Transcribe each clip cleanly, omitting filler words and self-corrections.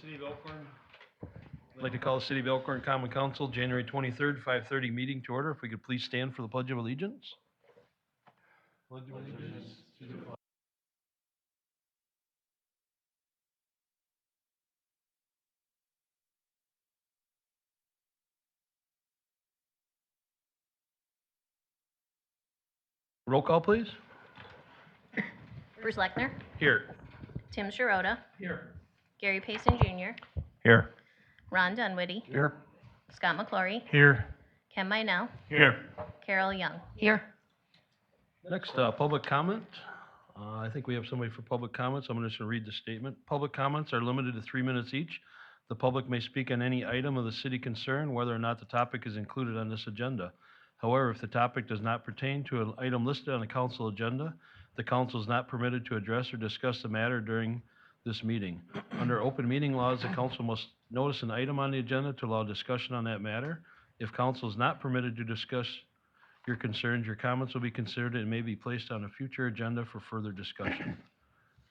City of Elkhorn. I'd like to call the City of Elkhorn Common Council, January 23rd, 5:30 meeting to order. If we could please stand for the Pledge of Allegiance. Pledge of Allegiance to the flag. Roll call, please. Bruce Lechner, Here. Tim Sharota, Here. Gary Payson Jr., Here. Ron Dunwitty, Here. Scott McClory, Here. Ken Minell, Here. Carol Young. Here. Next, public comment. I think we have somebody for public comments. I'm just going to read the statement. Public comments are limited to 3 minutes each. The public may speak on any item of the city concern, whether or not the topic is included on this agenda. However, if the topic does not pertain to an item listed on the council agenda, the council is not permitted to address or discuss the matter during this meeting. Under open meeting laws, the council must notice an item on the agenda to allow discussion on that matter. If council is not permitted to discuss your concerns, your comments will be considered and may be placed on a future agenda for further discussion.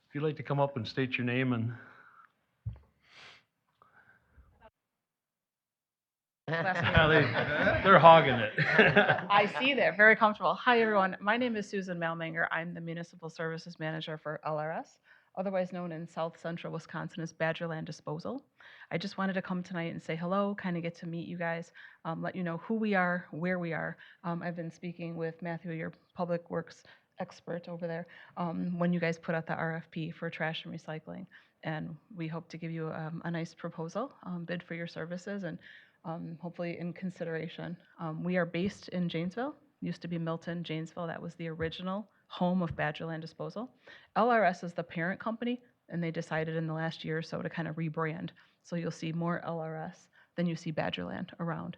If you'd like to come up and state your name and they're hogging it. I see that. Very comfortable. Hi, everyone. My name is Susan Malmanger. I'm the Municipal Services Manager for LRS, otherwise known in South Central Wisconsin as Badgerland Disposal. I just wanted to come tonight and say hello, kind of get to meet you guys, let you know who we are, where we are. I've been speaking with Matthew, your Public Works expert over there, when you guys put out the RFP for trash and recycling. And we hope to give you a nice proposal, bid for your services, and hopefully in consideration. We are based in Janesville, used to be Milton, Janesville. That was the original home of Badgerland Disposal. LRS is the parent company, and they decided in the last year or so to kind of rebrand. So you'll see more LRS than you see Badgerland around.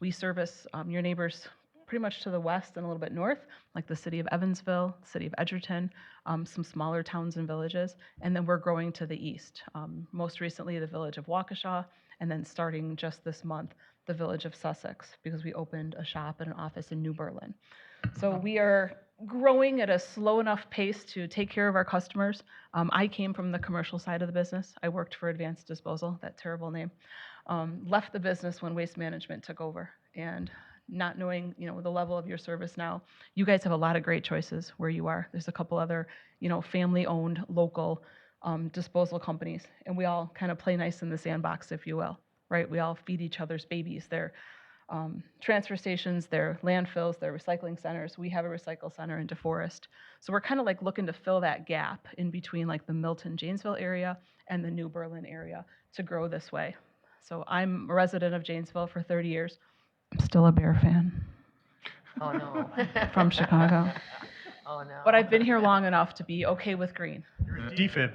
We service your neighbors pretty much to the west and a little bit north, like the city of Evansville, city of Edgerton, some smaller towns and villages, and then we're growing to the east. Most recently, the village of Waukesha, and then starting just this month, the village of Sussex, because we opened a shop and an office in New Berlin. So we are growing at a slow enough pace to take care of our customers. I came from the commercial side of the business. I worked for Advanced Disposal, that terrible name. Left the business when Waste Management took over, and not knowing, the level of your service now, you guys have a lot of great choices where you are. There's a couple other, family-owned, local disposal companies, and we all kind of play nice in the sandbox, if you will, right? We all feed each other's babies. They're transfer stations, they're landfills, they're recycling centers. We have a recycle center in DeForest. So we're kind of like looking to fill that gap in between like the Milton, Janesville area and the New Berlin area to grow this way. So I'm a resident of Janesville for 30 years. I'm still a Bear fan. Oh, no. From Chicago. Oh, no. But I've been here long enough to be okay with green. DFID.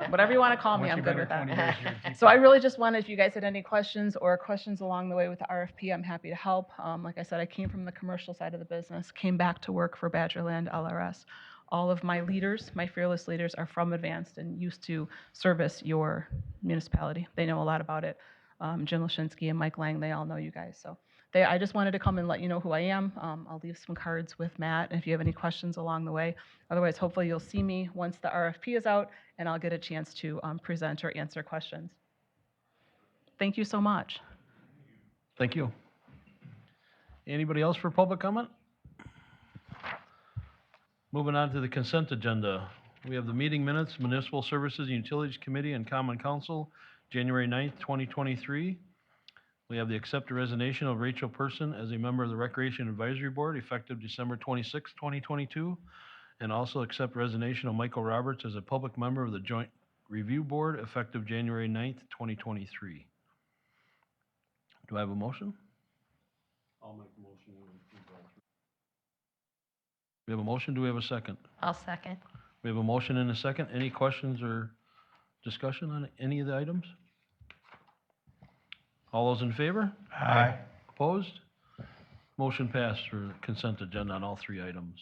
Whatever you want to call me, I'm good with that. So I really just wanted, if you guys had any questions or questions along the way with the RFP, I'm happy to help. Like I said, I came from the commercial side of the business, came back to work for Badgerland LRS. All of my leaders, my fearless leaders, are from Advanced and used to service your municipality. They know a lot about it. Jim Lashinsky and Mike Lang, they all know you guys. So I just wanted to come and let you know who I am. I'll leave some cards with Matt if you have any questions along the way. Otherwise, hopefully you'll see me once the RFP is out and I'll get a chance to present or answer questions. Thank you so much. Thank you. Anybody else for public comment? Moving on to the consent agenda. We have the meeting minutes, Municipal Services and Utilities Committee and Common Council, January 9th, 2023. We have the accepted resignation of Rachel Person as a member of the Recreation Advisory Board effective December 26, 2022, and also accept resignation of Michael Roberts as a public member of the Joint Review Board effective January 9th, 2023. Do I have a motion? I'll make the motion. We have a motion. Do we have a second? I'll second. We have a motion and a second. Any questions or discussion on any of the items? All those in favor? Aye. Opposed? Motion passed for consent agenda on all three items.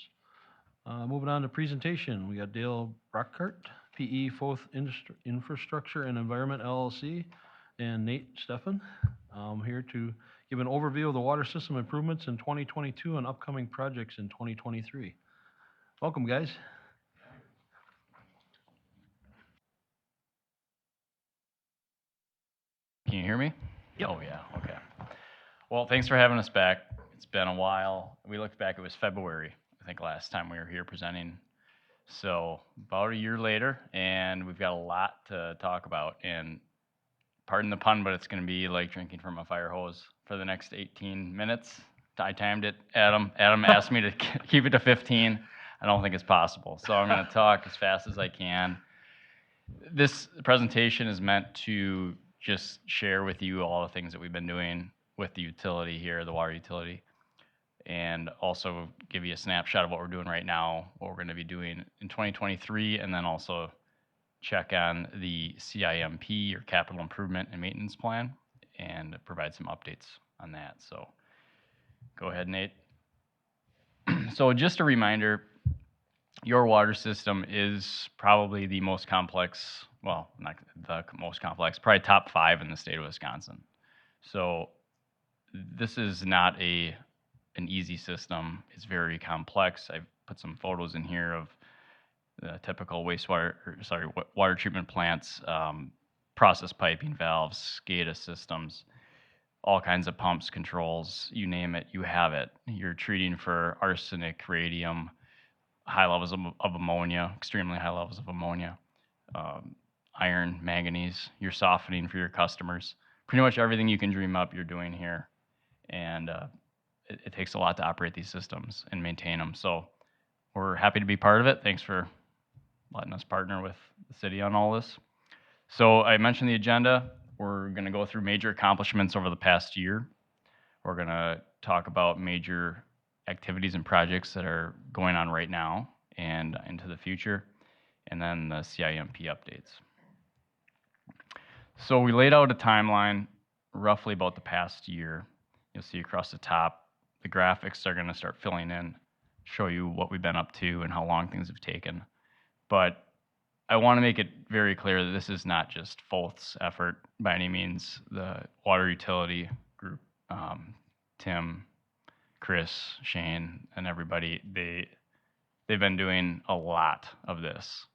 Moving on to presentation, we got Dale Brockhart, PE Fourth Infrastructure and Environment LLC, and Nate Steffen here to give an overview of the water system improvements in 2022 and upcoming projects in 2023. Welcome, guys. Can you hear me? Yep. Oh, yeah, okay. Well, thanks for having us back. It's been a while. We looked back, it was February, I think, last time we were here presenting. So about a year later, and we've got a lot to talk about. And pardon the pun, but it's going to be like drinking from a fire hose for the next 18 minutes. I timed it, Adam. Adam asked me to keep it to 15. I don't think it's possible. So I'm going to talk as fast as I can. This presentation is meant to just share with you all the things that we've been doing with the utility here, the water utility, and also give you a snapshot of what we're doing right now, what we're going to be doing in 2023, and then also check on the CIMP, or Capital Improvement and Maintenance Plan, and provide some updates on that. So go ahead, Nate. So just a reminder, your water system is probably the most complex, well, not the most complex, probably top 5 in the state of Wisconsin. So this is not an easy system. It's very complex. I've put some photos in here of the typical water treatment plants, process piping valves, SCADA systems, all kinds of pumps, controls, you name it, you have it. You're treating for arsenic, radium, high levels of ammonia, extremely high levels of ammonia, iron, manganese. You're softening for your customers. Pretty much everything you can dream up, you're doing here. And it takes a lot to operate these systems and maintain them. So we're happy to be part of it. Thanks for letting us partner with the city on all this. So I mentioned the agenda. We're going to go through major accomplishments over the past year. We're going to talk about major activities and projects that are going on right now and into the future, and then the CIMP updates. So we laid out a timeline roughly about the past year. You'll see across the top, the graphics are going to start filling in, show you what we've been up to and how long things have taken. But I want to make it very clear that this is not just Folth's effort by any means. The water utility group, Tim, Chris, Shane, and everybody, they've been doing a lot of this,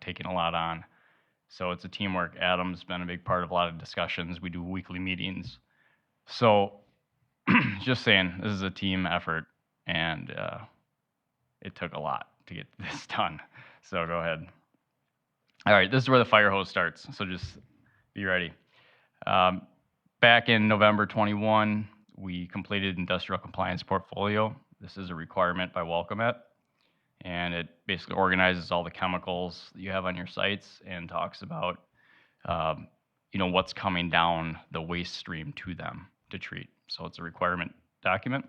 taking a lot on. So it's a teamwork. Adam's been a big part of a lot of discussions. We do weekly meetings. So just saying, this is a team effort, and it took a lot to get this done. So go ahead. All right, this is where the fire hose starts, so just be ready. Back in November 21, we completed industrial compliance portfolio. This is a requirement by Welcomet, and it basically organizes all the chemicals that you have on your sites and talks about what's coming down the waste stream to them to treat. So it's a requirement document.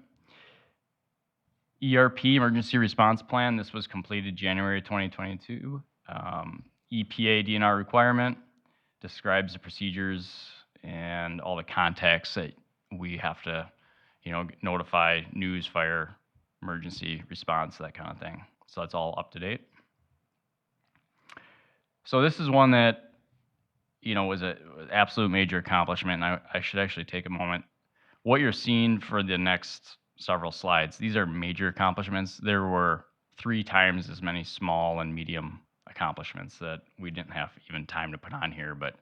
ERP, Emergency Response Plan, this was completed January 2022. EPA DNR requirement describes the procedures and all the contacts that we have to, notify news, fire, emergency response, that kind of thing. So that's all up to date. So this is one that, was an absolute major accomplishment, and I should actually take a moment. What you're seeing for the next several slides, these are major accomplishments. There were 3 times as many small and medium accomplishments that we didn't have even time to put on here, but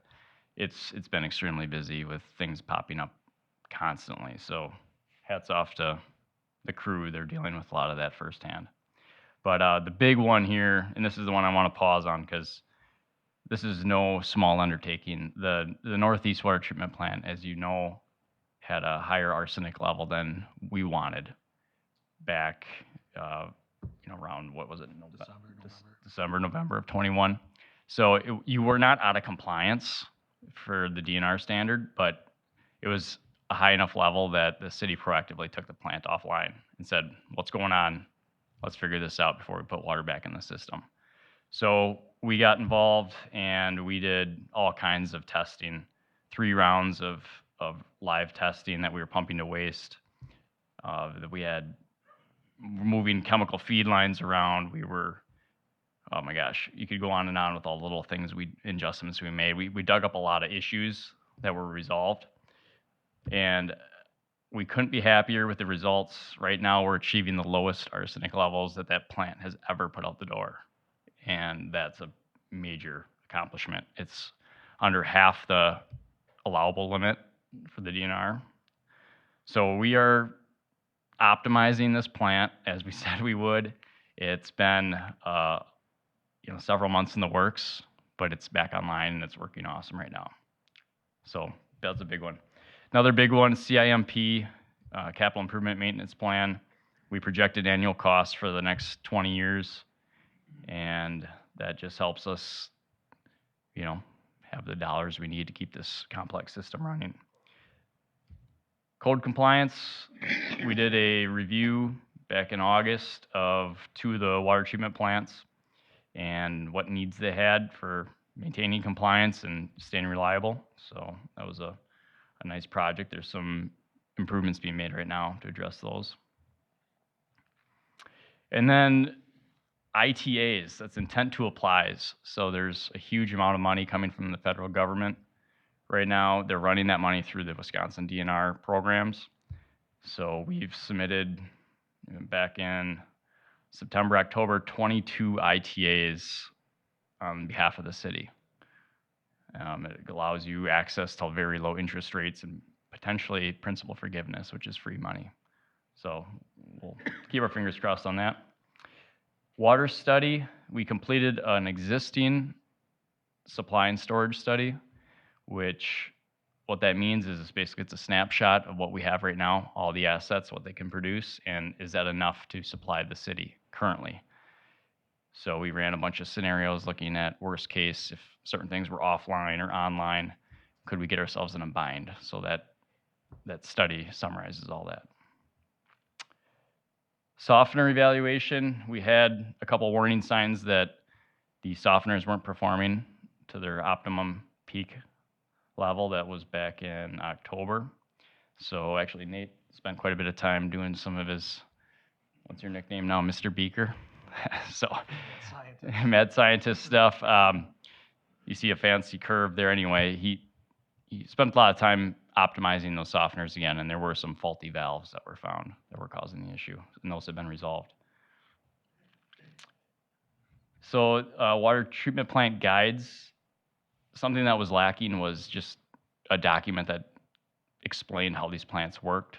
it's been extremely busy with things popping up constantly. So hats off to the crew. They're dealing with a lot of that firsthand. But the big one here, and this is the one I want to pause on because this is no small undertaking. The Northeast Water Treatment Plant, as you know, had a higher arsenic level than we wanted back around, what was it? December, November of 21. So you were not out of compliance for the DNR standard, but it was a high enough level that the city proactively took the plant offline and said, what's going on? Let's figure this out before we put water back in the system. So we got involved and we did all kinds of testing, 3 rounds of live testing that we were pumping to waste, that we had moving chemical feed lines around. We were, oh my gosh, you could go on and on with all the little things adjustments we made. We dug up a lot of issues that were resolved, and we couldn't be happier with the results. Right now, we're achieving the lowest arsenic levels that plant has ever put out the door, and that's a major accomplishment. It's under half the allowable limit for the DNR. So we are optimizing this plant as we said we would. It's been several months in the works, but it's back online and it's working awesome right now. So that's a big one. Another big one, CIMP, Capital Improvement Maintenance Plan. We projected annual costs for the next 20 years, and that just helps us, have the dollars we need to keep this complex system running. Code compliance, we did a review back in August of 2 of the water treatment plants and what needs they had for maintaining compliance and staying reliable. So that was a nice project. There's some improvements being made right now to address those. And then ITAs, that's intent to applies. So there's a huge amount of money coming from the federal government. Right now, they're running that money through the Wisconsin DNR programs. So we've submitted back in September, October, 22 ITAs on behalf of the city. It allows you access to very low interest rates and potentially principal forgiveness, which is free money. So we'll keep our fingers crossed on that. Water study, we completed an existing supply and storage study, which what that means is it's a snapshot of what we have right now, all the assets, what they can produce, and is that enough to supply the city currently? So we ran a bunch of scenarios looking at worst case, if certain things were offline or online, could we get ourselves in a bind? So that study summarizes all that. Softener evaluation, we had a couple warning signs that the softeners weren't performing to their optimum peak level. That was back in October. So actually Nate spent quite a bit of time doing some of his, what's your nickname now, Mr. Beaker? So mad scientist stuff. You see a fancy curve there anyway. He spent a lot of time optimizing those softeners again, and there were some faulty valves that were found that were causing the issue, and those have been resolved. So water treatment plant guides, something that was lacking was just a document that explained how these plants worked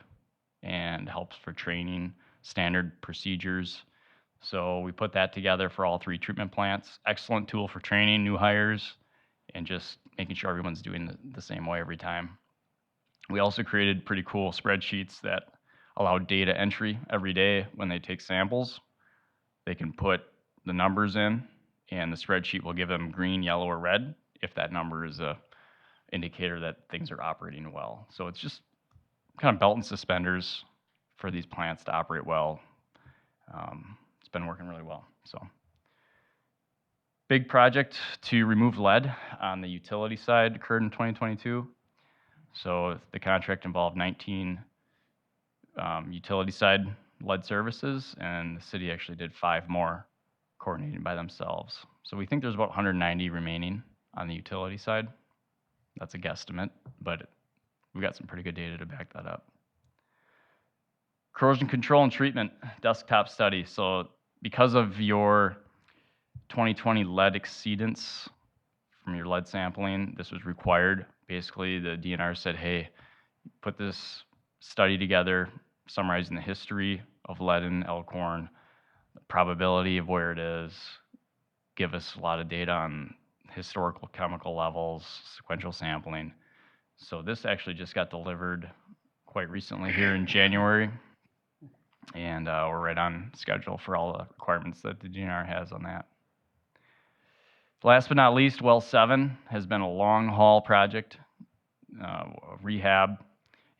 and helps for training, standard procedures. So we put that together for all 3 treatment plants. Excellent tool for training new hires and just making sure everyone's doing the same way every time. We also created pretty cool spreadsheets that allow data entry every day when they take samples. They can put the numbers in, and the spreadsheet will give them green, yellow, or red if that number is a indicator that things are operating well. So it's just kind of belt and suspenders for these plants to operate well. It's been working really well. So big project to remove lead on the utility side occurred in 2022. So the contract involved 19 utility side lead services, and the city actually did 5 more coordinated by themselves. So we think there's about 190 remaining on the utility side. That's a guesstimate, but we've got some pretty good data to back that up. Corrosion control and treatment desktop study. So because of your 2020 lead exceedance from your lead sampling, this was required. Basically, the DNR said, hey, put this study together summarizing the history of lead in Elkhorn, the probability of where it is, give us a lot of data on historical chemical levels, sequential sampling. So this actually just got delivered quite recently here in January, and we're right on schedule for all the requirements that the DNR has on that. Last but not least, Well 7 has been a long haul project, rehab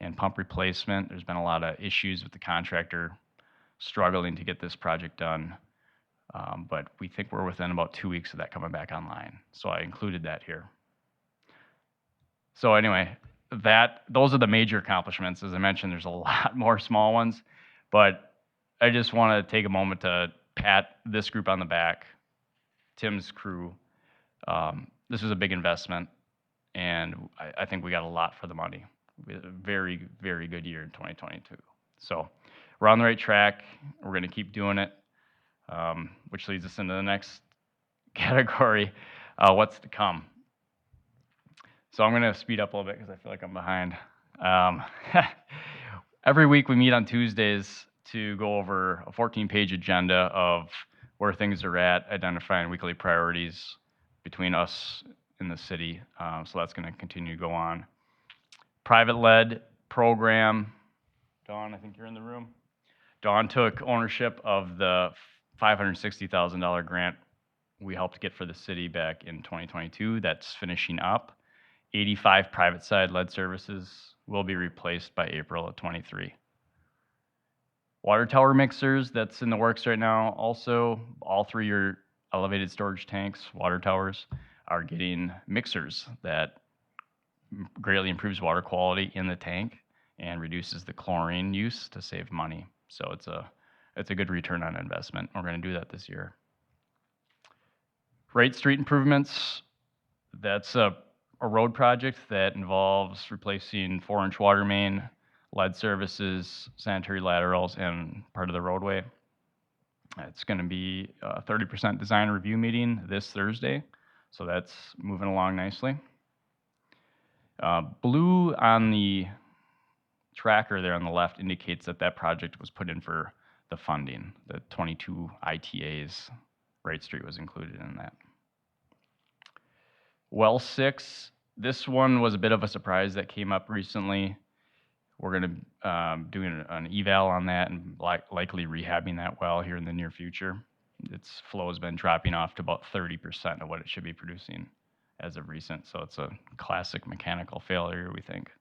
and pump replacement. There's been a lot of issues with the contractor struggling to get this project done, but we think we're within about 2 weeks of that coming back online. So I included that here. So anyway, those are the major accomplishments. As I mentioned, there's a lot more small ones, but I just want to take a moment to pat this group on the back, Tim's crew. This was a big investment, and I think we got a lot for the money. We had a very, very good year in 2022. So we're on the right track. We're going to keep doing it, which leads us into the next category, what's to come. So I'm going to speed up a little bit because I feel like I'm behind. Every week we meet on Tuesdays to go over a 14-page agenda of where things are at, identifying weekly priorities between us and the city. So that's going to continue to go on. Private-led program. Dawn, I think you're in the room. Dawn took ownership of the $560,000 grant we helped get for the city back in 2022. That's finishing up. 85 private side lead services will be replaced by April of 23. Water tower mixers, that's in the works right now. Also, all 3 your elevated storage tanks, water towers, are getting mixers that greatly improves water quality in the tank and reduces the chlorine use to save money. So it's a good return on investment. We're going to do that this year. Wright Street improvements, that's a road project that involves replacing 4-inch water main, lead services, sanitary laterals, and part of the roadway. It's going to be a 30% design review meeting this Thursday, so that's moving along nicely. Blue on the tracker there on the left indicates that that project was put in for the funding. The 22 ITAs, Wright Street was included in that. Well 6, this one was a bit of a surprise that came up recently. We're going to do an eval on that and likely rehabbing that well here in the near future. Its flow has been dropping off to about 30% of what it should be producing as of recent, so it's a classic mechanical failure, we think.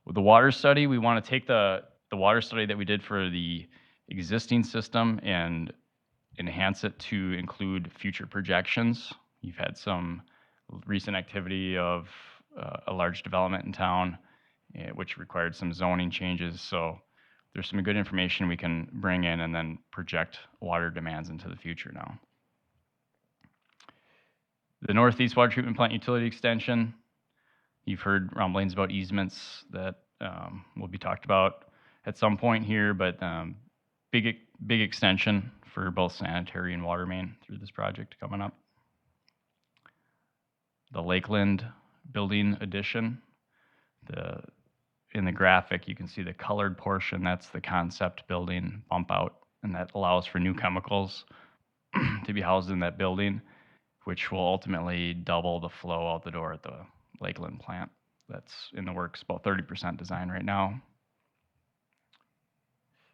With the water study, we want to take the water study that we did for the existing system and enhance it to include future projections. You've had some recent activity of a large development in town, which required some zoning changes. So there's some good information we can bring in and then project water demands into the future now. The Northeast Water Treatment Plant Utility Extension, you've heard rumblings about easements that will be talked about at some point here, but big extension for both sanitary and water main through this project coming up. The Lakeland building addition, in the graphic you can see the colored portion, that's the concept building bump out, and that allows for new chemicals to be housed in that building, which will ultimately double the flow out the door at the Lakeland plant. That's in the works, about 30% design right now.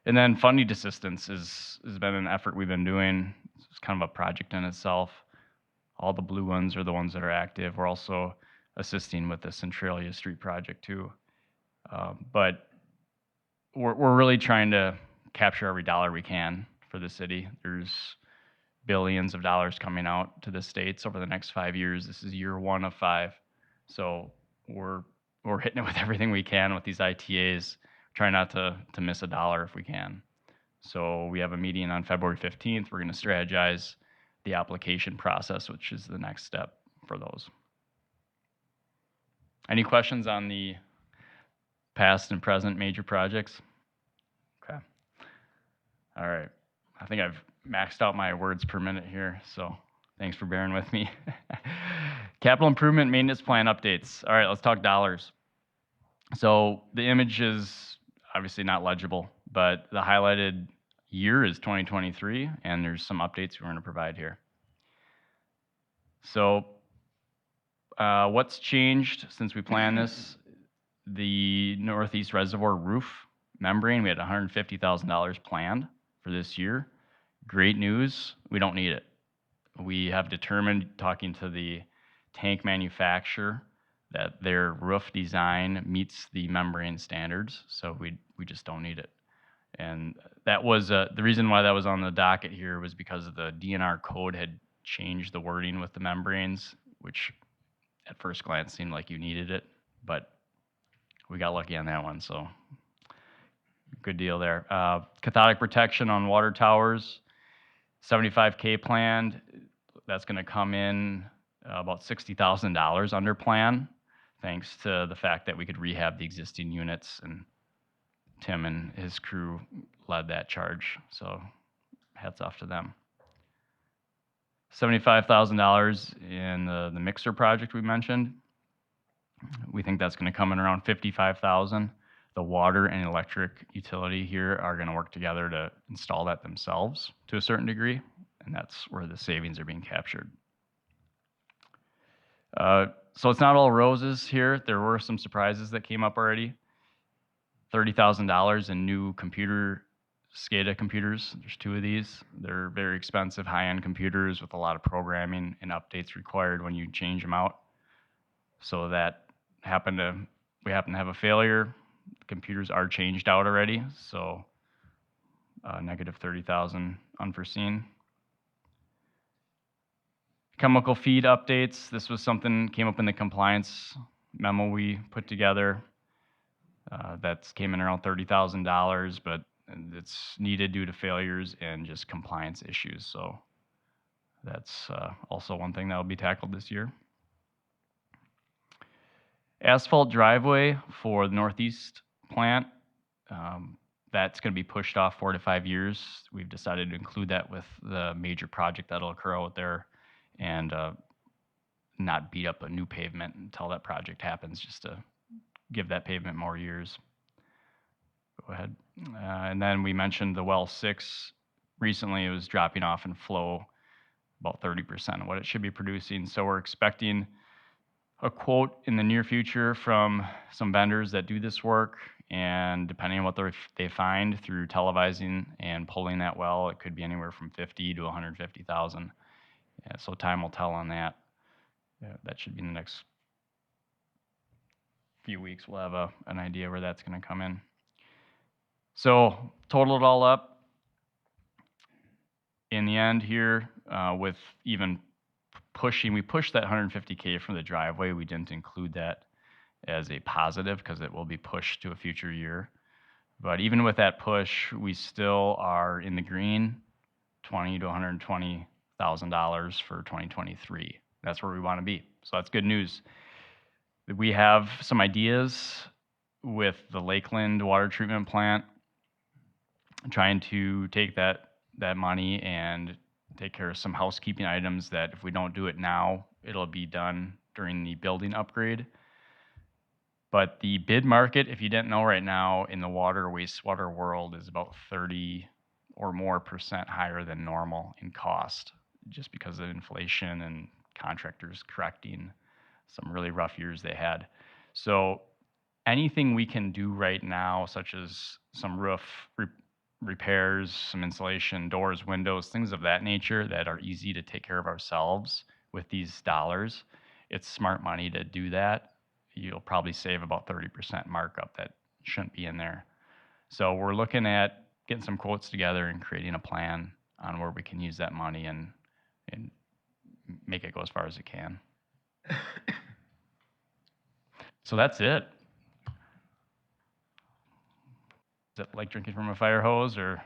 And then funding assistance has been an effort we've been doing. It's kind of a project in itself. All the blue ones are the ones that are active. We're also assisting with the Centralia Street project too. But we're really trying to capture every dollar we can for the city. There's billions of dollars coming out to the states over the next 5 years. This is year 1 of 5. So we're hitting it with everything we can with these ITAs, trying not to miss a dollar if we can. So we have a meeting on February 15th. We're going to strategize the application process, which is the next step for those. Any questions on the past and present major projects? Okay. All right. I think I've maxed out my words per minute here, so thanks for bearing with me. Capital improvement maintenance plan updates. All right, let's talk dollars. So the image is obviously not legible, but the highlighted year is 2023, and there's some updates we're going to provide here. So what's changed since we planned this? The Northeast Reservoir roof membrane, we had $150,000 planned for this year. Great news, we don't need it. We have determined, talking to the tank manufacturer, that their roof design meets the membrane standards, so we just don't need it. And that was the reason why that was on the docket here was because the DNR code had changed the wording with the membranes, which at first glance seemed like you needed it, but we got lucky on that one, so good deal there. Cathodic protection on water towers, $75K planned. That's going to come in about $60,000 under plan, thanks to the fact that we could rehab the existing units, and Tim and his crew led that charge, so hats off to them. $75,000 in the mixer project we mentioned. We think that's going to come in around $55,000. The water and electric utility here are going to work together to install that themselves to a certain degree, and that's where the savings are being captured. So it's not all roses here. There were some surprises that came up already. $30,000 in new SCADA computers. There's 2 of these. They're very expensive, high-end computers with a lot of programming and updates required when you change them out. So we happen to have a failure. The computers are changed out already, so negative $30,000 unforeseen. Chemical feed updates. This was something came up in the compliance memo we put together. That came in around $30,000, but it's needed due to failures and just compliance issues. So that's also one thing that will be tackled this year. Asphalt driveway for the northeast plant. That's going to be pushed off 4 to 5 years. We've decided to include that with the major project that'll occur out there, and not beat up a new pavement until that project happens, just to give that pavement more years. Go ahead. And then we mentioned the well 6. Recently it was dropping off in flow about 30% of what it should be producing. So we're expecting a quote in the near future from some vendors that do this work, and depending on what they find through televising and pulling that well, it could be anywhere from $50,000 to $150,000. Yeah, so time will tell on that. Yeah, that should be in the next few weeks. We'll have an idea where that's going to come in. So total it all up, in the end here, with even pushing, we pushed that $150K from the driveway. We didn't include that as a positive because it will be pushed to a future year. But even with that push, we still are in the green, $20,000 to $120,000 for 2023. That's where we want to be. So that's good news. We have some ideas with the Lakeland water treatment plant, trying to take that money and take care of some housekeeping items that if we don't do it now, it'll be done during the building upgrade. But the bid market, if you didn't know right now, in the water wastewater world is about 30% or more higher than normal in cost, just because of inflation and contractors correcting some really rough years they had. So anything we can do right now, such as some roof repairs, some insulation, doors, windows, things of that nature that are easy to take care of ourselves with these dollars, it's smart money to do that. You'll probably save about 30% markup that shouldn't be in there. So we're looking at getting some quotes together and creating a plan on where we can use that money and make it go as far as it can. So that's it. Is it like drinking from a fire hose, or?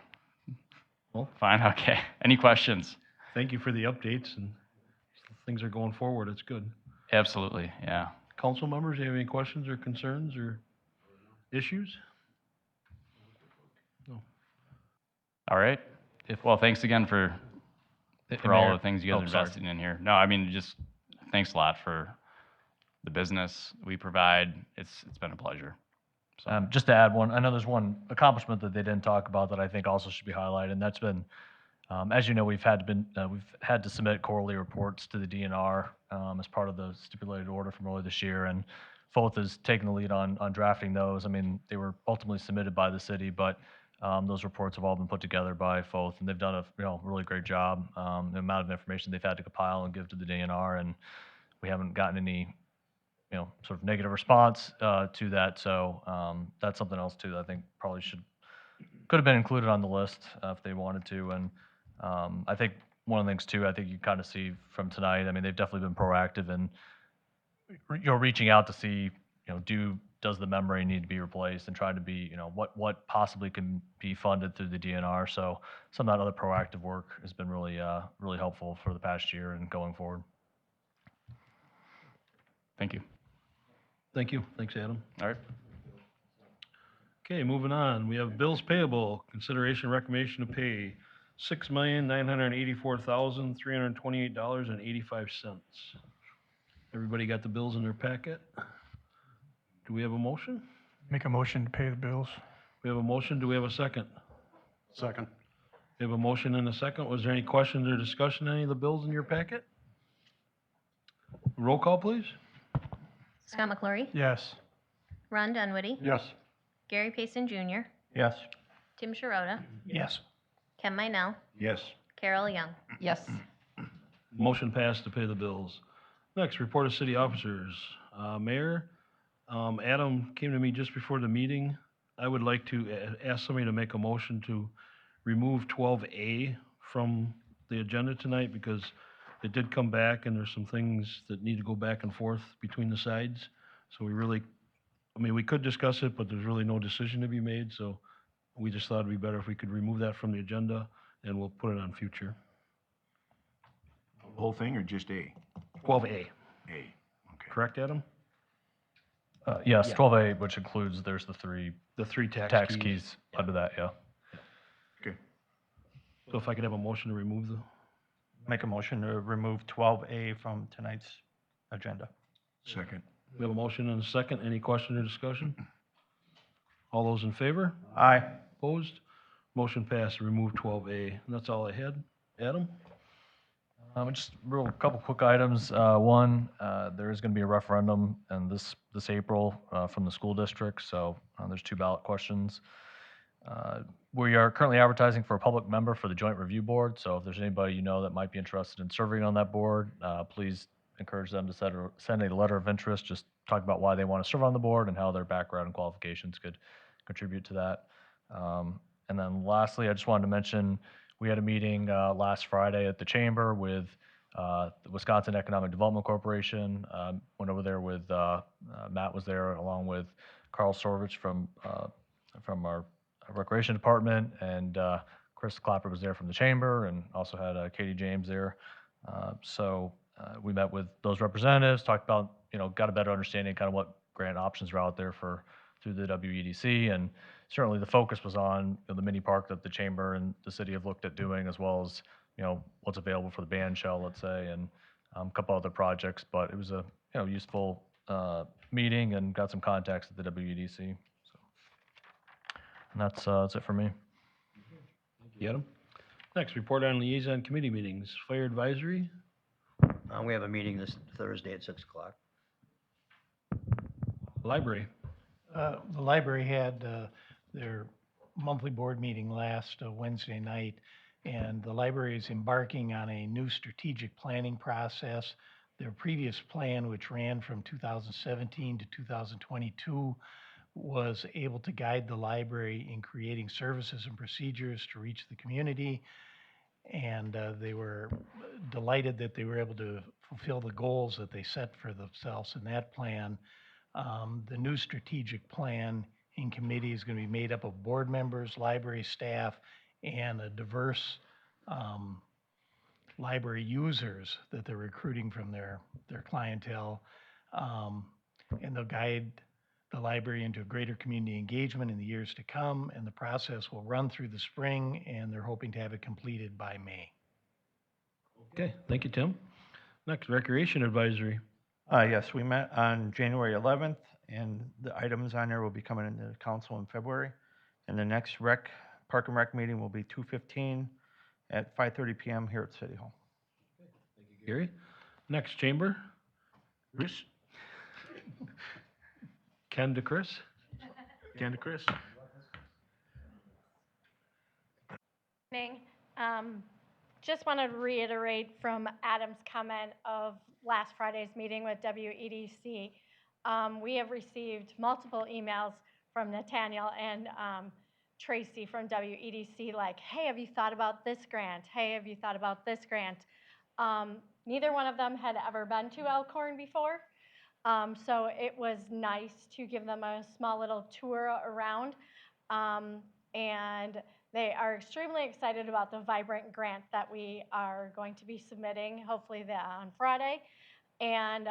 Well, fine, okay. Any questions? thank you for the updates, and things are going forward. It's good. Absolutely, yeah. Council members, do you have any questions or concerns or issues? No. All right. Well, thanks again for all the things you guys are sorry. investing in here. No, I mean, just thanks a lot for the business we provide. It's been a pleasure. So, Just to add one, I know there's one accomplishment that they didn't talk about that I think also should be highlighted, and that's been, as you know, we've had to submit quarterly reports to the DNR as part of the stipulated order from earlier this year, and FOTH has taken the lead on drafting those. I mean, they were ultimately submitted by the city, but those reports have all been put together by FOTH, and they've done a really great job. The amount of information they've had to compile and give to the DNR, and we haven't gotten any sort of negative response to that. So that's something else too that I think probably could have been included on the list if they wanted to. And I think one of the things too, I think you kind of see from tonight, I mean, they've definitely been proactive in reaching out to see, does the membrane need to be replaced, and trying to be, what possibly can be funded through the DNR. So some of that other proactive work has been really helpful for the past year and going forward. thank you. Thank you. Thanks, Adam. All right. Okay, moving on. We have bills payable, consideration recommendation to pay $6,984,328.85. Everybody got the bills in their packet? Do we have a motion? Make a motion to pay the bills. We have a motion. Do we have a second? Second. We have a motion and a second. Was there any questions or discussion on any of the bills in your packet? Roll call, please. Scott McClory, Yes. Ron Dunwoody, Yes. Gary Payson Jr., Yes. Tim Sharota, Yes. Ken Minell, Yes. Carol Young. Yes. Motion passed to pay the bills. Next, report of city officers. Mayor, Adam came to me just before the meeting. I would like to ask somebody to make a motion to remove 12A from the agenda tonight because it did come back and there's some things that need to go back and forth between the sides. So we could discuss it, but there's really no decision to be made, so we just thought it'd be better if we could remove that from the agenda and we'll put it on future. Whole thing or just A? 12A, A, okay. correct, Adam? Yes, Yeah. 12A, which includes, there's the three The three tax keys under that, yeah. Okay. So if I could have a motion to remove the, Make a motion to remove 12A from tonight's agenda. Second. we have a motion and a second. Any question or discussion? All those in favor? Aye. Opposed? Motion passed to remove 12A. And that's all I had. Adam? Just real couple quick items. One, there is going to be a referendum in this April from the school district, so there's 2 ballot questions. We are currently advertising for a public member for the Joint Review Board, so if there's anybody you know that might be interested in serving on that board, please encourage them to send a letter of interest, just talk about why they want to serve on the board and how their background and qualifications could contribute to that. And then lastly, I just wanted to mention, we had a meeting last Friday at the Chamber with the Wisconsin Economic Development Corporation. Went over there with, Matt was there along with Carl Sorvich from our Recreation Department, and Chris Clapper was there from the Chamber, and also had Katie James there. So we met with those representatives, talked about, got a better understanding kind of what grant options are out there through the WEDC, and certainly the focus was on the mini park that the Chamber and the city have looked at doing, as well as what's available for the band shell, let's say, and a couple other projects. But it was a useful meeting and got some contacts at the WEDC. So, and that's it for me. You Adam? Next, report on liaison committee meetings. Fire advisory? We have a meeting this Thursday at 6 o'clock. Library? The library had their monthly board meeting last Wednesday night, and the library is embarking on a new strategic planning process. Their previous plan, which ran from 2017 to 2022, was able to guide the library in creating services and procedures to reach the community, and they were delighted that they were able to fulfill the goals that they set for themselves in that plan. The new strategic plan in committee is going to be made up of board members, library staff, and a diverse library users that they're recruiting from their clientele. And they'll guide the library into greater community engagement in the years to come, and the process will run through the spring, and they're hoping to have it completed by May. Okay, thank you, Tim. Next, recreation advisory. Yes, we met on January 11th, and the items on there will be coming into the council in February. And the next Park and Rec meeting will be 2/15 at 5:30 PM here at City Hall. Gary? Next, chamber. Chris? Ken to Chris? Ken to Chris? Evening. Just want to reiterate from Adam's comment of last Friday's meeting with WEDC. We have received multiple emails from Nathaniel and Tracy from WEDC like, hey, have you thought about this grant? Hey, have you thought about this grant? Neither one of them had ever been to Elkhorn before. So it was nice to give them a small little tour around. And they are extremely excited about the Vibrant grant that we are going to be submitting, hopefully on Friday. And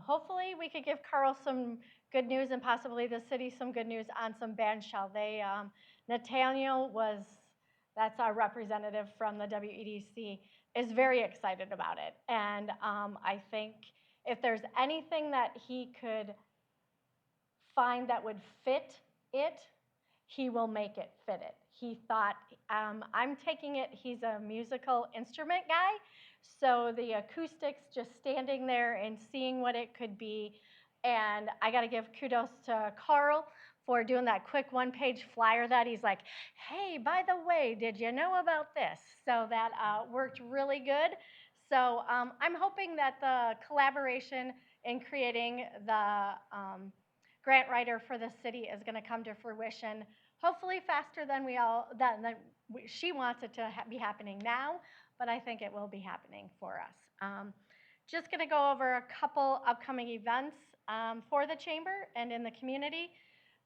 hopefully we could give Carl some good news and possibly the city some good news on some band shell. Nathaniel was that's our representative from the WEDC, is very excited about it. And I think if there's anything that he could find that would fit it, he will make it fit it. He thought, I'm taking it, he's a musical instrument guy, so the acoustics, just standing there and seeing what it could be. And I got to give kudos to Carl for doing that quick one-page flyer that he's like, hey, by the way, did you know about this? So that worked really good. So I'm hoping that the collaboration in creating the grant writer for the city is going to come to fruition, hopefully faster than she wants it to be happening now, but I think it will be happening for us. Just going to go over a couple upcoming events for the chamber and in the community.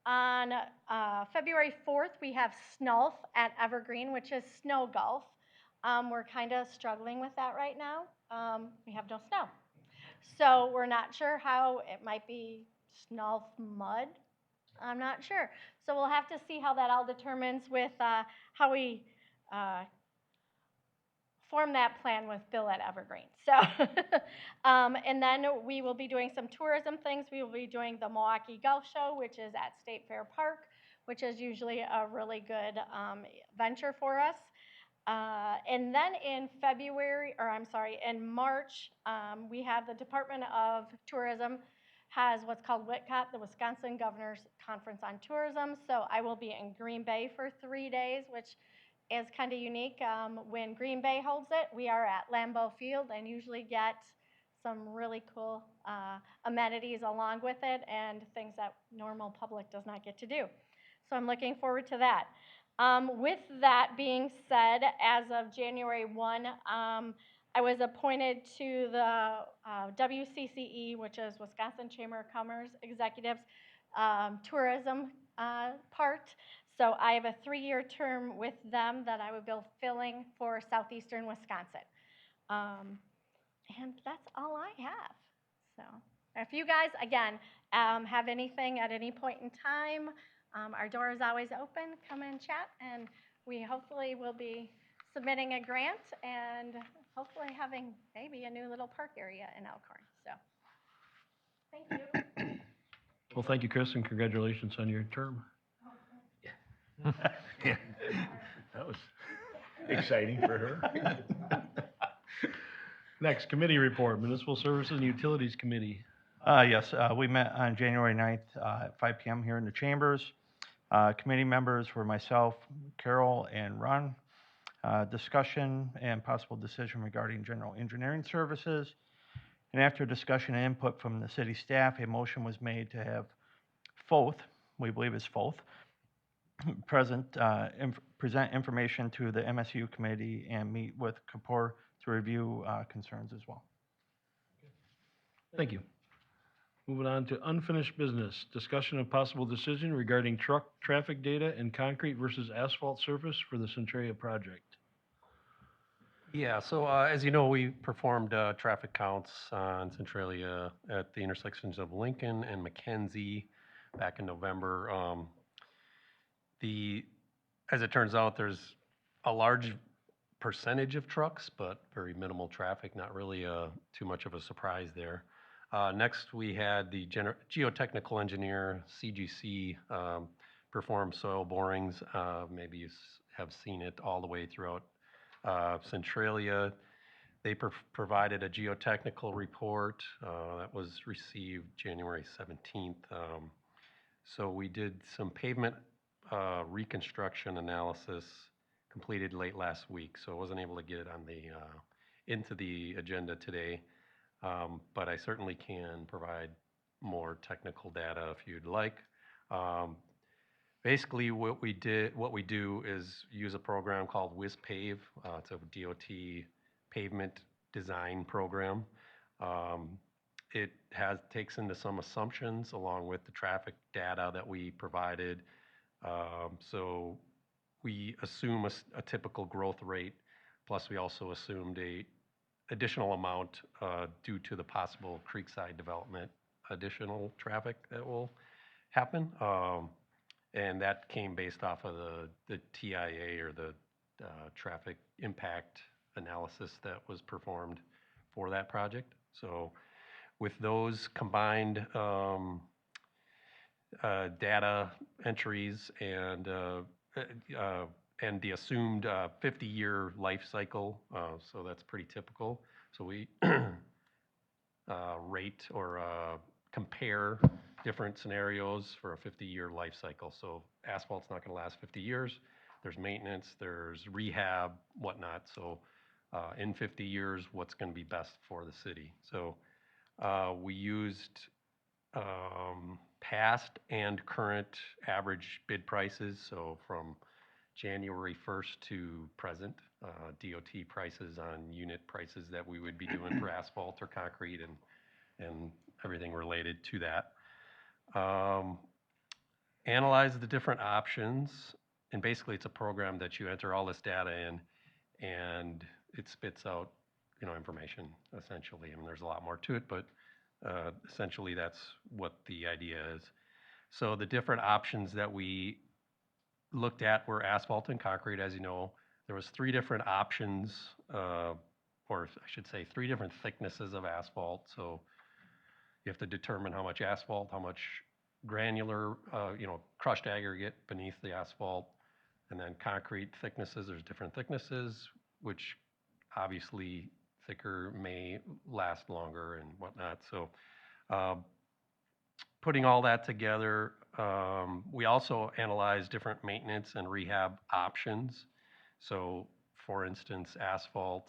On February 4th, we have SNULF at Evergreen, which is snow golf. We're kind of struggling with that right now. We have no snow. So we're not sure how it might be SNULF mud. I'm not sure. So we'll have to see how that all determines with how we form that plan with Bill at Evergreen. So, and then we will be doing some tourism things. We will be doing the Milwaukee Golf Show, which is at State Fair Park, which is usually a really good venture for us. And then in in March, we have the Department of Tourism has what's called WITCOT, the Wisconsin Governor's Conference on Tourism. So I will be in Green Bay for 3 days, which is kind of unique. When Green Bay holds it, we are at Lambeau Field and usually get some really cool amenities along with it and things that normal public does not get to do. So I'm looking forward to that. With that being said, as of January 1, I was appointed to the WCCE, which is Wisconsin Chamber of Commerce Executives Tourism part. So I have a 3-year term with them that I will be filling for southeastern Wisconsin. And that's all I have. So if you guys, again, have anything at any point in time, our door is always open. Come and chat, and we hopefully will be submitting a grant and hopefully having maybe a new little park area in Elkhorn. So thank you. Well, thank you, Chris, and congratulations on your term. Yeah, that was exciting for her. Next, committee report, Municipal Services and Utilities Committee. Yes, we met on January 9th at 5 p.m. here in the chambers. Committee members were myself, Carol, and Ron. Discussion and possible decision regarding general engineering services. And after discussion and input from the city staff, a motion was made to have FOTH, we believe it's FOTH, present, present information to the MSU committee and meet with Kapoor to review concerns as well. Thank you. Moving on to unfinished business. Discussion of possible decision regarding truck traffic data and concrete versus asphalt surface for the Centralia project. Yeah, so as you know, we performed traffic counts on Centralia at the intersections of Lincoln and McKenzie back in November. As it turns out, there's a large percentage of trucks, but very minimal traffic, not really too much of a surprise there. Next, we had the geotechnical engineer, CGC, perform soil borings. Maybe you have seen it all the way throughout Centralia. They provided a geotechnical report that was received January 17th. So we did some pavement reconstruction analysis completed late last week, so I wasn't able to get it on the into the agenda today. But I certainly can provide more technical data if you'd like. Basically, what we do is use a program called WizPave. It's a DOT pavement design program. It takes into some assumptions along with the traffic data that we provided. So we assume a typical growth rate, plus we also assumed a additional amount due to the possible Creekside development, additional traffic that will happen. And that came based off of the TIA or the traffic impact analysis that was performed for that project. So with those combined data entries and the assumed 50-year life cycle, so that's pretty typical. So we rate or compare different scenarios for a 50-year life cycle. So asphalt's not going to last 50 years. There's maintenance, there's rehab, whatnot. So in 50 years, what's going to be best for the city? So we used past and current average bid prices. So from January 1st to present, DOT prices on unit prices that we would be doing for asphalt or concrete and everything related to that. Analyze the different options, and basically it's a program that you enter all this data in, and it spits out, information essentially. I mean, there's a lot more to it, but essentially that's what the idea is. So the different options that we looked at were asphalt and concrete. As you know, there was 3 different options, or I should say 3 different thicknesses of asphalt. So you have to determine how much asphalt, how much granular, crushed aggregate beneath the asphalt, and then concrete thicknesses. There's different thicknesses, which obviously thicker may last longer and whatnot. So putting all that together, we also analyzed different maintenance and rehab options. So for instance, asphalt,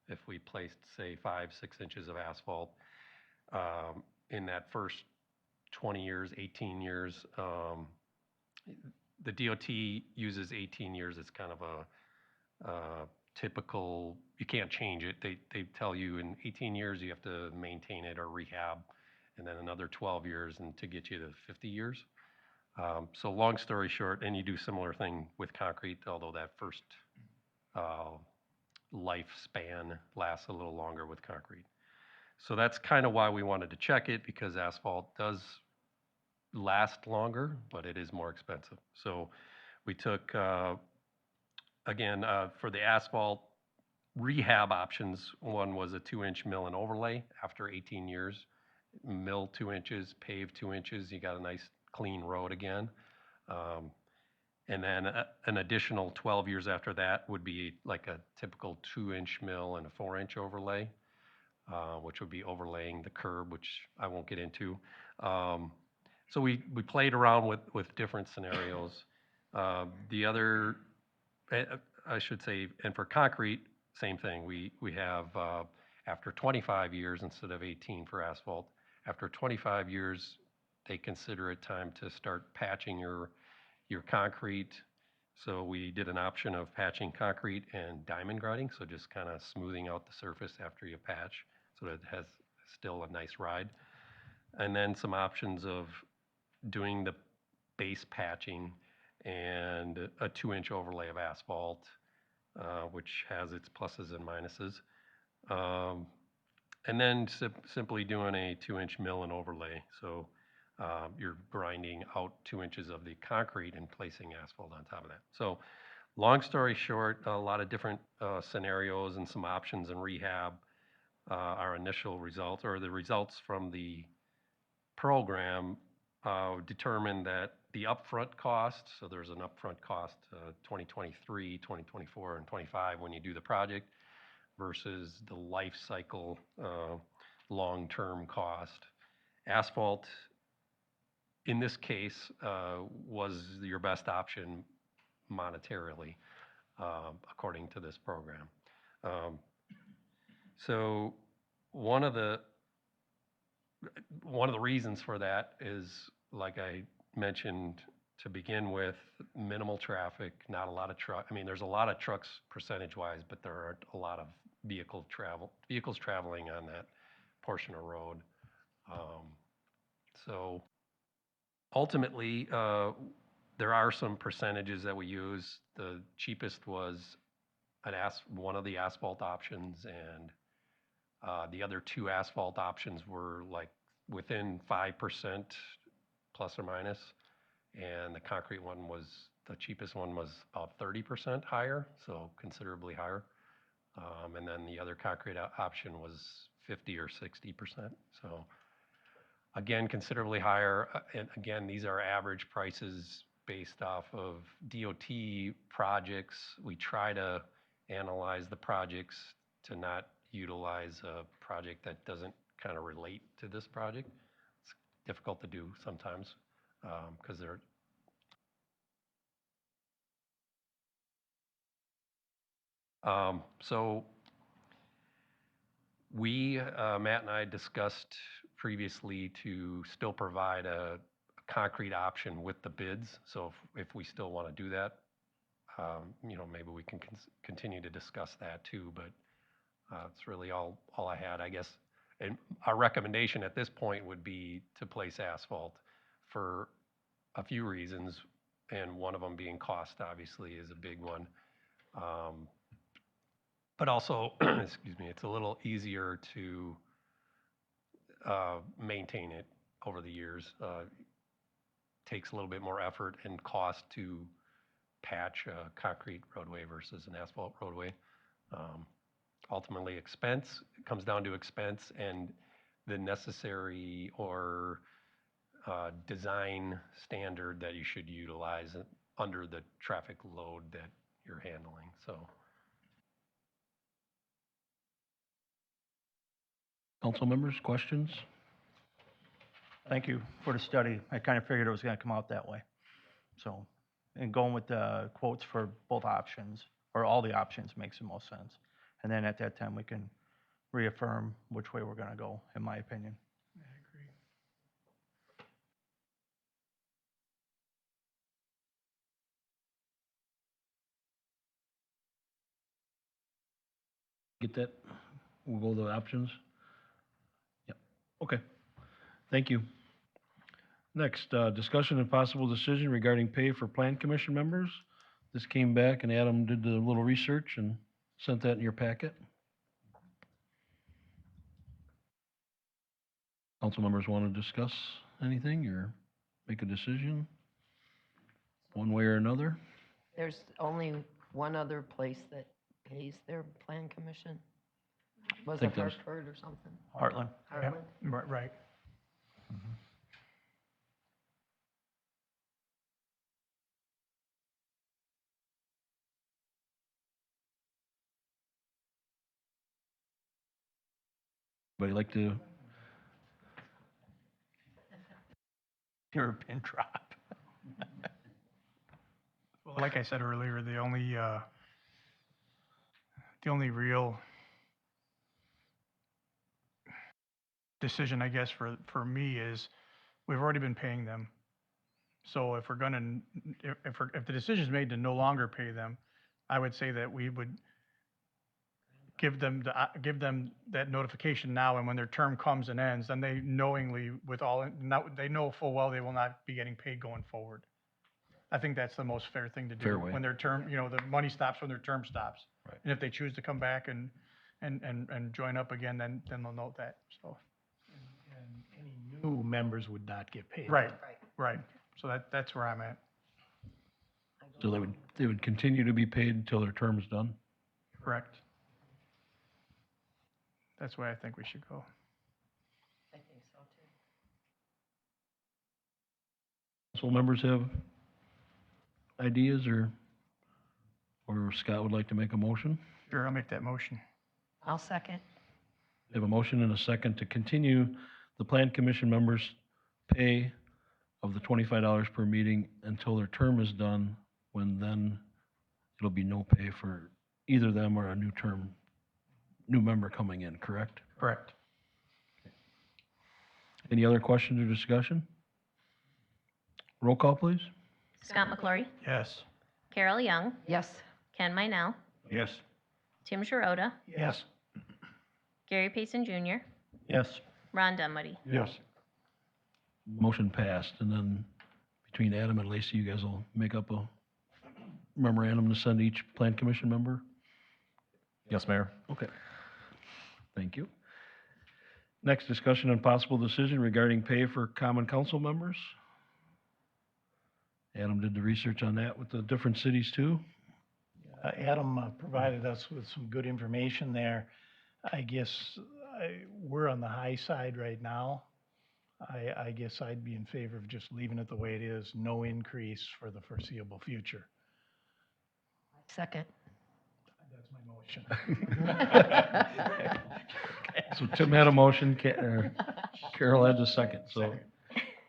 if we placed, say, 5-6 inches of asphalt, in that first 20 years, 18 years, the DOT uses 18 years as kind of a typical, you can't change it. They tell you in 18 years you have to maintain it or rehab, and then another 12 years and to get you to 50 years. So long story short, and you do similar thing with concrete, although that first lifespan lasts a little longer with concrete. So that's kind of why we wanted to check it, because asphalt does last longer, but it is more expensive. So we took, again, for the asphalt rehab options, one was a 2-inch mill and overlay after 18 years. Mill 2 inches, pave 2 inches, you got a nice clean road again. And then an additional 12 years after that would be like a typical 2-inch mill and a 4-inch overlay, which would be overlaying the curb, which I won't get into. So we played around with different scenarios. The other, I should say, and for concrete, same thing. We have, after 25 years instead of 18 for asphalt, after 25 years, they consider it time to start patching your concrete. So we did an option of patching concrete and diamond grinding, so just kind of smoothing out the surface after you patch so that it has still a nice ride. And then some options of doing the base patching and a 2-inch overlay of asphalt, which has its pluses and minuses. And then simply doing a 2-inch mill and overlay. So you're grinding out 2 inches of the concrete and placing asphalt on top of that. So long story short, a lot of different scenarios and some options in rehab. Our initial results, or the results from the program, determined that the upfront cost, so there's an upfront cost, 2023, 2024, and 25 when you do the project, versus the life cycle long-term cost. Asphalt, in this case, was your best option monetarily, according to this program. So one of the reasons for that is, like I mentioned to begin with, minimal traffic, not a lot of I mean, there's a lot of trucks percentage-wise, but there aren't a lot of vehicles traveling on that portion of road. So ultimately, there are some percentages that we use. The cheapest was one of the asphalt options, and the other 2 asphalt options were like within 5% plus or minus, and the concrete one was The cheapest one was about 30% higher, so considerably higher. And then the other concrete option was 50 or 60%. So again, considerably higher. And again, these are average prices based off of DOT projects. We try to analyze the projects to not utilize a project that doesn't kind of relate to this project. It's difficult to do sometimes because they're so Matt and I discussed previously to still provide a concrete option with the bids. So if we still want to do that, maybe we can continue to discuss that too. But it's really all I had, I guess. And our recommendation at this point would be to place asphalt for a few reasons, and one of them being cost, obviously, is a big one. But also, excuse me, it's a little easier to maintain it over the years. Takes a little bit more effort and cost to patch a concrete roadway versus an asphalt roadway. Ultimately, expense, it comes down to expense and the necessary or design standard that you should utilize under the traffic load that you're handling. So. Council members, questions? Thank you for the study. I kind of figured it was going to come out that way. So, and going with the quotes for both options, or all the options, makes the most sense. And then at that time, we can reaffirm which way we're going to go, in my opinion. I agree. Get that? We'll go to the options? Yep, okay. Thank you. Next, discussion and possible decision regarding pay for plan commission members. This came back and Adam did a little research and sent that in your packet. Council members want to discuss anything or make a decision one way or another? There's only one other place that pays their plan commission. Was think it there's- Hartford or something? Heartland. Heartland? Right. Anybody like to? You're a pin drop. Well, like I said earlier, the only real decision, I guess, for me is we've already been paying them. So if we're gonna, if the decision is made to no longer pay them, I would say that we would give them that notification now, and when their term comes and ends, then they knowingly, they know full well they will not be getting paid going forward. I think that's the most fair thing to do. Fair way. When their term, the money stops when their term stops. Right. And if they choose to come back and join up again, then they'll note that, so. And any new members would not get paid. Right. So that's where I'm at. So they would continue to be paid until their term is done? Correct. That's why I think we should go. I think so too. Council members have ideas or Scott would like to make a motion? Sure, I'll make that motion. I'll second. We have a motion and a second to continue the plan commission members' pay of the $25 per meeting until their term is done, when then it'll be no pay for either them or a new member coming in, correct? Correct. Any other questions or discussion? Roll call, please. Scott McClory, Yes. Carol Young, Yes. Ken Minell, Yes. Tim Sharota, Yes. Gary Payson Jr., Yes. Ron Dunmuddy. Yes. Motion passed, and then between Adam and Lacey, you guys will make up a memorandum to send each plan commission member? Yes, Mayor. Okay. Thank you. Next, discussion and possible decision regarding pay for common council members. Adam did the research on that with the different cities too. Adam provided us with some good information there. I guess we're on the high side right now. I guess I'd be in favor of just leaving it the way it is, no increase for the foreseeable future. Second. That's my motion. So Tim had a motion, Carol had the second. So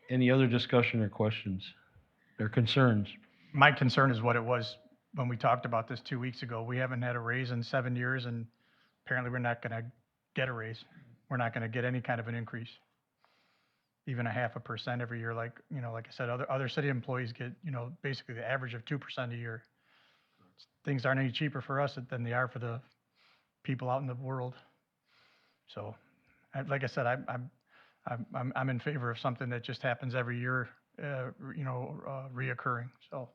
any other discussion or questions or concerns? My concern is what it was when we talked about this 2 weeks ago. We haven't had a raise in 7 years, and apparently we're not going to get a raise. We're not going to get any kind of an increase, even a 0.5% every year. Like, like I said, other city employees get, basically the average of 2% a year. Things aren't any cheaper for us than they are for the people out in the world. So, like I said, I'm in favor of something that just happens every year, reoccurring. So,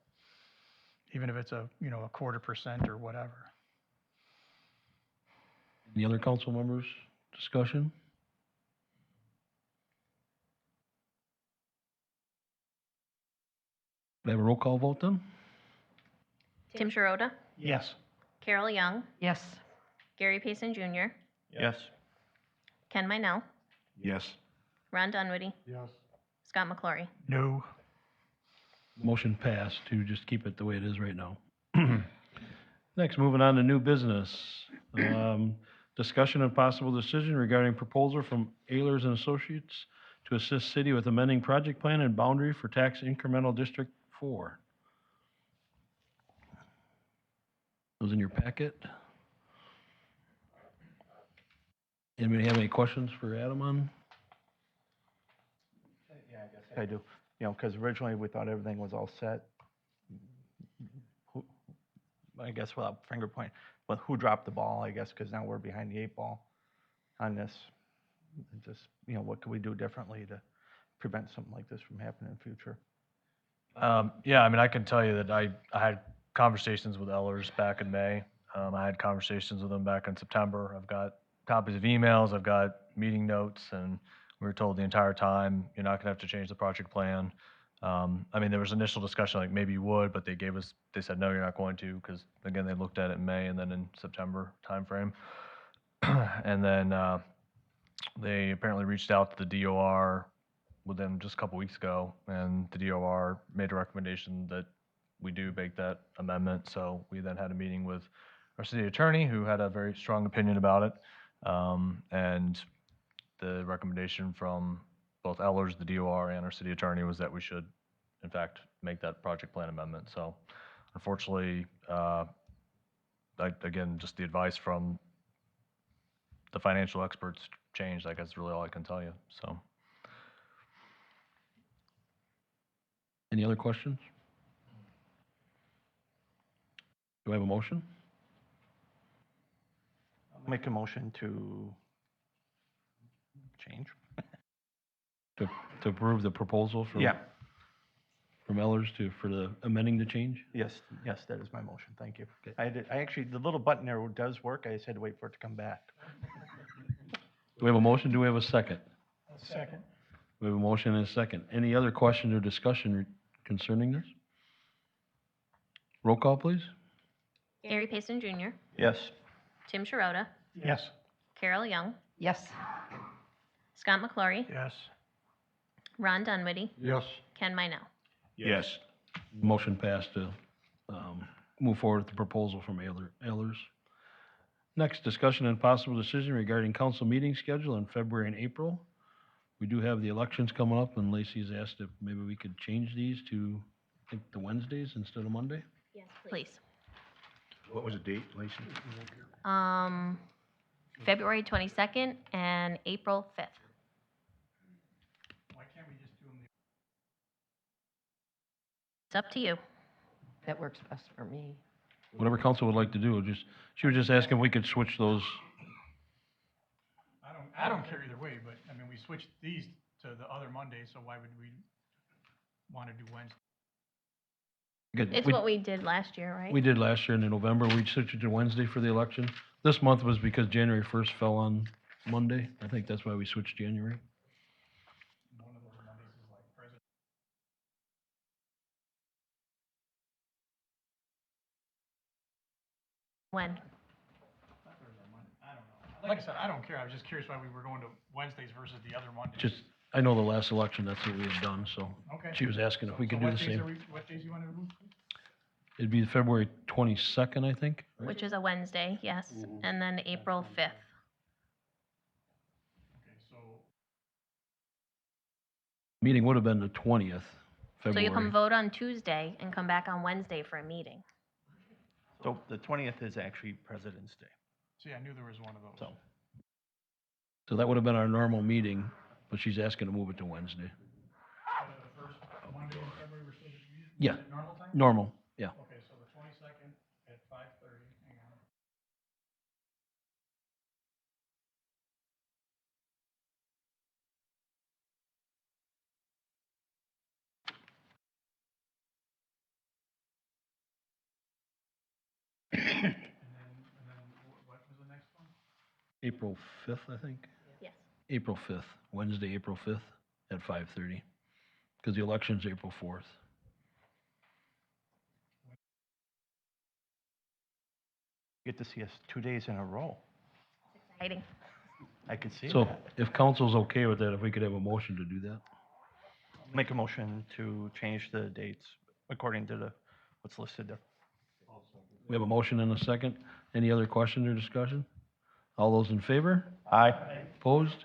even if it's a 0.25% or whatever. Any other council members discussion? Do I have a roll call vote then? Tim Sharota, Yes. Carol Young, Yes. Gary Payson Jr., Yes. Ken Minell, Yes. Ron Dunwoody, Yes. Scott McClory. No. Motion passed to just keep it the way it is right now. Next, moving on to new business. Discussion and possible decision regarding proposal from Ehlers and Associates to assist city with amending project plan and boundary for tax incremental District 4. Those in your packet. Anybody have any questions for Adam on? Yeah, I guess I do. Because originally we thought everything was all set. I guess without finger point, but who dropped the ball, I guess, because now we're behind the 8 ball on this. Just, what could we do differently to prevent something like this from happening in the future? Yeah, I mean, I can tell you that I had conversations with Ehlers back in May. I had conversations with them back in September. I've got copies of emails, I've got meeting notes, and we were told the entire time, you're not gonna have to change the project plan. I mean, there was initial discussion like maybe you would, but they said, no, you're not going to, because again, they looked at it in May and then in September timeframe. And then they apparently reached out to the DOR within just a couple weeks ago, and the DOR made a recommendation that we do make that amendment. So we then had a meeting with our city attorney, who had a very strong opinion about it. And the recommendation from both Ehlers, the DOR, and our city attorney was that we should, in fact, make that project plan amendment. So unfortunately, again, just the advice from the financial experts changed. I guess is really all I can tell you. So. Any other questions? Do I have a motion? I'll make a motion to change. To approve the proposal from Ehlers for the amending the change? Yes, that is my motion. Thank you. I actually, the little button there does work. I just had to wait for it to come back. Do we have a motion? Do we have a second? Second. We have a motion and a second. Any other questions or discussion concerning this? Roll call, please. Gary Payson Jr., Yes. Tim Sharota, Yes. Carol Young, Yes. Scott McClory, Yes. Ron Dunwoody, Yes. Ken Minell. Yes. Motion passed to move forward with the proposal from Ehlers. Next, discussion and possible decision regarding council meeting schedule in February and April. We do have the elections coming up, and Lacey's asked if maybe we could change these to, I think, the Wednesdays instead of Monday. Yes, please. What was the date, Lacey? February 22nd and April 5th. Why can't we just do them? It's up to you. That works best for me. Whatever council would like to do, she was just asking if we could switch those. I don't care either way, but I mean, we switched these to the other Monday, so why would we want to do Wednesday? It's what we did last year, right? We did last year in November. We switched it to Wednesday for the election. This month was because January 1st fell on Monday. I think that's why we switched January. When? Like I said, I don't care. I was just curious why we were going to Wednesdays versus the other Mondays. Just, I know the last election, that's what we had done, so Okay. she was asking if we So could do what the days same. what days you want to move? It'd be February 22nd, I think, right? Which is a Wednesday, yes, and then April 5th. Okay, so Meeting would have been the 20th, So you February. can vote on Tuesday and come back on Wednesday for a meeting. So the 20th is actually President's Day, see, I knew there was one of those. so. So that would have been our normal meeting, but she's asking to move it to Wednesday. The first Monday in February, we're supposed to meet? Yeah. At normal time? Normal, yeah. Okay, so the 22nd at 5:30, hang on. What was the next one? April 5th, I think. Yes. April 5th, Wednesday, April 5th at 5:30, because the election's April 4th. Get to see us 2 days in a row. Exciting. I could see So that. if council's okay with that, if we could have a motion to do that. Make a motion to change the dates according to what's listed there. We have a motion and a second. Any other questions or discussion? All those in favor? Aye. Opposed?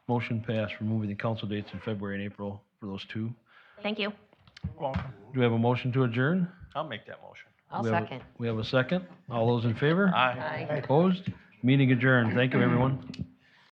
Motion passed, removing the council dates in February and April for those two. Thank you. Welcome. Do we have a motion to adjourn? I'll make that motion. I'll We have a- second. We have a second. All those in favor? Aye. Aye. Opposed? Meeting adjourned. Thank you, everyone.